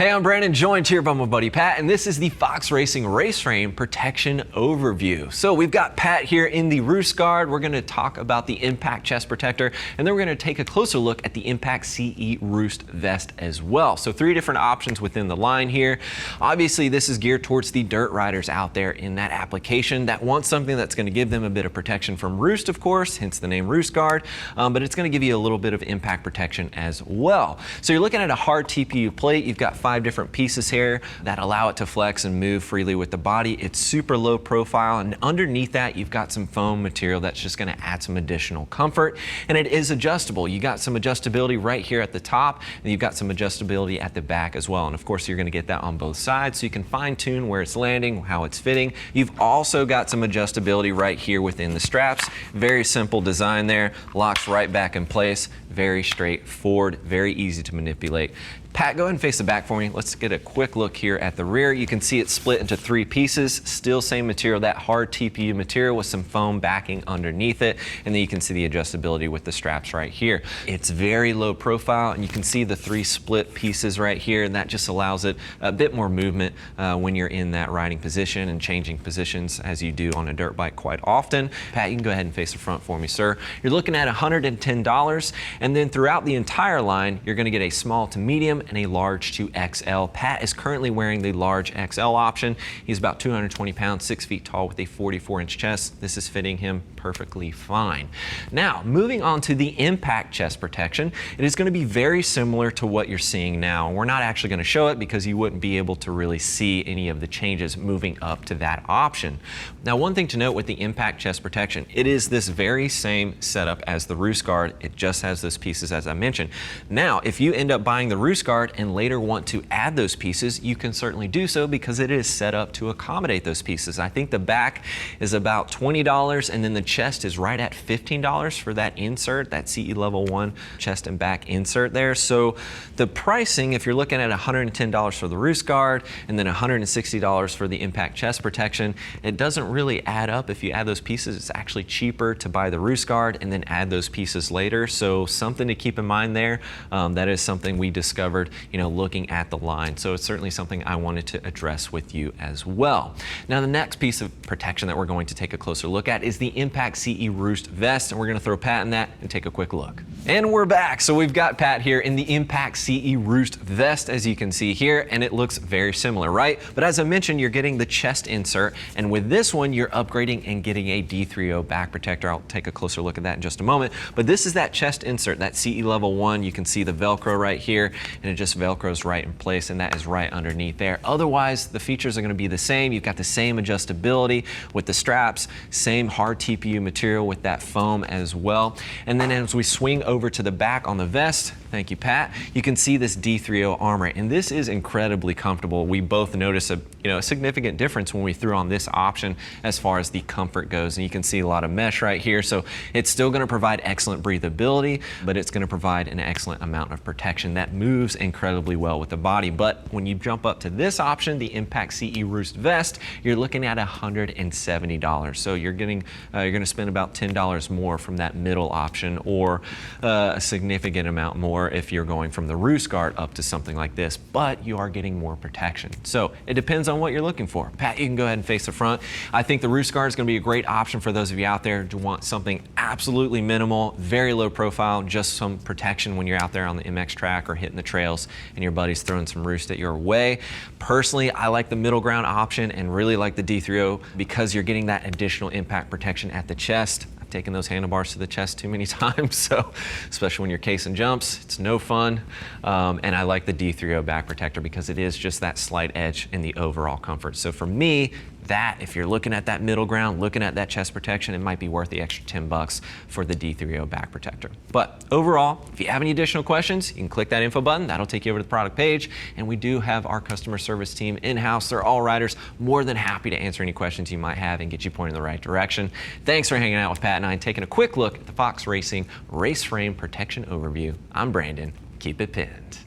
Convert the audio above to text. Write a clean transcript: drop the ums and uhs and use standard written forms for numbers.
Hey, I'm Brandon, joined here by my buddy Pat, and this is the Fox Racing Raceframe Protection Overview. So we've got Pat here in the Roost Guard. We're going to talk about the Impact Chest Protector, and then we're going to take a closer look at the Impact CE Roost Vest as well. So 3 different options within the line here. Obviously, this is geared towards the dirt riders out there in that application that want something that's going to give them a bit of protection from roost, of course, hence the name Roost Guard, but it's going to give you a little bit of impact protection as well. So you're looking at a hard TPU plate. You've got 5 different pieces here that allow it to flex and move freely with the body. It's super low profile, and underneath that you've got some foam material that's just going to add some additional comfort, and it is adjustable. You got some adjustability right here at the top, and you've got some adjustability at the back as well, and of course you're going to get that on both sides so you can fine-tune where it's landing, how it's fitting. You've also got some adjustability right here within the straps. Very simple design there, locks right back in place, very straightforward, very easy to manipulate. Pat, go ahead and face the back for me. Let's get a quick look here at the rear. You can see it's split into 3 pieces, still same material, that hard TPU material with some foam backing underneath it, and then you can see the adjustability with the straps right here. It's very low profile, and you can see the 3 split pieces right here, and that just allows it a bit more movement when you're in that riding position and changing positions as you do on a dirt bike quite often. Pat, you can go ahead and face the front for me, sir. You're looking at $110, and then throughout the entire line, you're going to get a small to medium and a large to XL. Pat is currently wearing the large XL option. He's about 220 pounds, 6 feet tall with a 44-inch chest. This is fitting him perfectly fine. Now, moving on to the Impact Chest Protection, it is going to be very similar to what you're seeing now. We're not actually going to show it because you wouldn't be able to really see any of the changes moving up to that option. Now, one thing to note with the Impact Chest Protection, it is this very same setup as the Roost Guard. It just has those pieces as I mentioned. Now, if you end up buying the Roost Guard and later want to add those pieces, you can certainly do so because it is set up to accommodate those pieces. I think the back is about $20, and then the chest is right at $15 for that insert, that CE level 1 chest and back insert there. So the pricing, if you're looking at $110 for the Roost Guard and then $160 for the Impact Chest Protection, it doesn't really add up. If you add those pieces, it's actually cheaper to buy the Roost Guard and then add those pieces later. So something to keep in mind there. That is something we discovered, looking at the line. So it's certainly something I wanted to address with you as well. Now, the next piece of protection that we're going to take a closer look at is the Impact CE Roost Vest, and we're going to throw Pat in that and take a quick look. And we're back. So we've got Pat here in the Impact CE Roost Vest, as you can see here, and it looks very similar, right? But as I mentioned, you're getting the chest insert, and with this one, you're upgrading and getting a D30 back protector. I'll take a closer look at that in just a moment. But this is that chest insert, that CE level 1. You can see the Velcro right here, and it just Velcro's right in place, and that is right underneath there. Otherwise, the features are going to be the same. You've got the same adjustability with the straps, same hard TPU material with that foam as well. And then as we swing over to the back on the vest, thank you, Pat, you can see this D30 armor, and this is incredibly comfortable. We both notice a significant difference when we threw on this option as far as the comfort goes, and you can see a lot of mesh right here. So it's still going to provide excellent breathability, but it's going to provide an excellent amount of protection that moves incredibly well with the body. But when you jump up to this option, the Impact CE Roost Vest, you're looking at $170. So you're going to spend about $10 more from that middle option, or a significant amount more if you're going from the Roost Guard up to something like this, but you are getting more protection. So it depends on what you're looking for. Pat, you can go ahead and face the front. I think the Roost Guard is going to be a great option for those of you out there who want something absolutely minimal, very low profile, just some protection when you're out there on the MX track or hitting the trails and your buddy's throwing some roost at your way. Personally, I like the middle ground option and really like the D30 because you're getting that additional impact protection at the chest. Taken those handlebars to the chest too many times, so especially when you're casing jumps, it's no fun. And I like the D30 back protector because it is just that slight edge in the overall comfort. So for me, that if you're looking at that middle ground, looking at that chest protection, it might be worth the extra $10 for the D30 back protector. But overall, if you have any additional questions, you can click that info button. That'll take you over to the product page. And we do have our customer service team in-house. They're all riders, more than happy to answer any questions you might have and get you pointed in the right direction. Thanks for hanging out with Pat and I and taking a quick look at the Fox Racing Raceframe Protection Overview. I'm Brandon. Keep it pinned.